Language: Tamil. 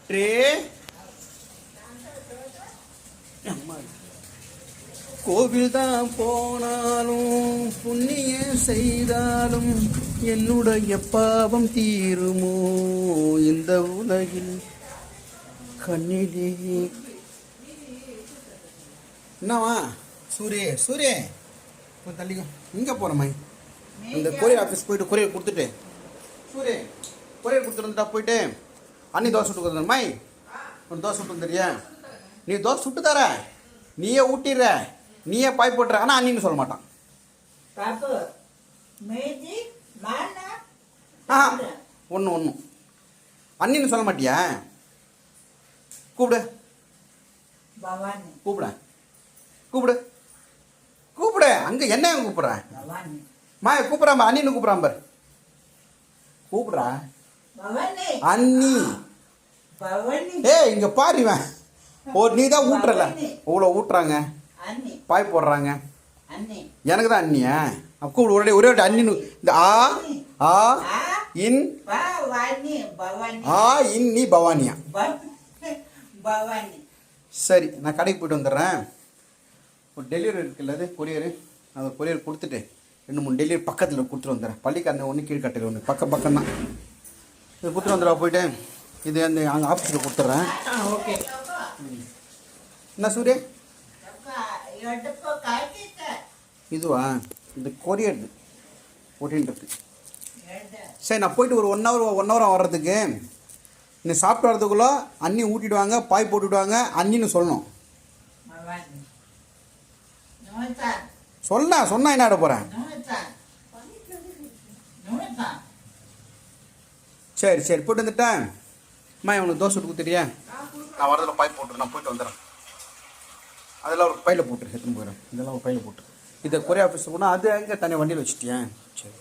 ட்ரே கோவில் தான் போனாலும் புண்ணியம் செய்தாலும் என்னுடைய பாவம் தீருமோ இந்த உலகில் கண்ணிலே. என்னவா சூரிய இப்போ தள்ளிக்கோ. இங்கே போகிறோம்மா, இந்த கொரியர் ஆஃபீஸ் போயிட்டு கொரியர் கொடுத்துட்டு கொரியர் கொடுத்துருந்தா போயிட்டு அண்ணி தோசை சுட்டு கொடுத்துருந்த மை ஒரு தோசை சுட்டு வந்துடுறியா? நீ தோசை சுட்டு தர, நீயே ஊட்டிடுற, நீயே பாய் போட்டுற. ஆனால் அண்ணின்னு சொல்ல மாட்டான். ஒன்று அண்ணின்னு சொல்ல மாட்டியா? கூப்பிடு கூப்பிட கூப்பிடு கூப்பிடு. அங்கே என்ன கூப்பிட்றேன் மாய கூப்பிட்றான், அண்ணின்னு கூப்பிட்றான் பாரு. கூப்பிட்றா அண்ணி. இங்க பாருவேன். நீ தான் ஊட்டுறல, இவ்வளோ ஊட்டுறாங்க, பாய் போடுறாங்க. எனக்கு தான் அண்ணியா? கூப்பிடு ஒரே ஒரே அண்ணின்னு. இந்த ஆ இன் நீ பவானியா? சரி, நான் கடைக்கு போயிட்டு வந்துடுறேன். ஒரு டெலிவரி இருக்குல்ல, அது கொரியரு, அதை கொரியர் கொடுத்துட்டு 2-3 டெலிவரி பக்கத்தில் கொடுத்துட்டு வந்துடுறேன். பள்ளிக்காரன் ஒன்று கீழ்கட்டையில் ஒன்று பக்கம் தான். இது கொடுத்துட்டு வந்துடுறா போயிட்டு. இது அந்த அங்கே ஆஃபீஸில் கொடுத்துட்றேன். ஓகே. என்ன சூரிய இதுவா? இந்த கொரியர் போட்டின்றது. சரி, நான் போயிட்டு ஒரு 1 ஹவர் வர்றதுக்கு. நீ சாப்பிட்டு வரதுக்குள்ளே அண்ணி ஊட்டிடுவாங்க, பாய் போட்டுவிடுவாங்க. அண்ணின்னு சொல்லணும். சொன்னா என்ன ஆட போகிறேன்? சரி போட்டு வந்துட்டேன். அம்மா உனக்கு தோசை விட்டு கொடுத்துட்டியா? நான் வரதில் பாய் போட்டுரு, நான் போயிட்டு வந்துடுறேன். அதெல்லாம் ஒரு பையில் போட்டுரு, எடுத்துன்னு போயிடுறேன். இதெல்லாம் ஒரு பையில் போட்டுரு. இதை கொரியர் ஆஃபீஸில் போனால் அது எங்கே தனியாக வண்டியில் வச்சுட்டியா? சரி.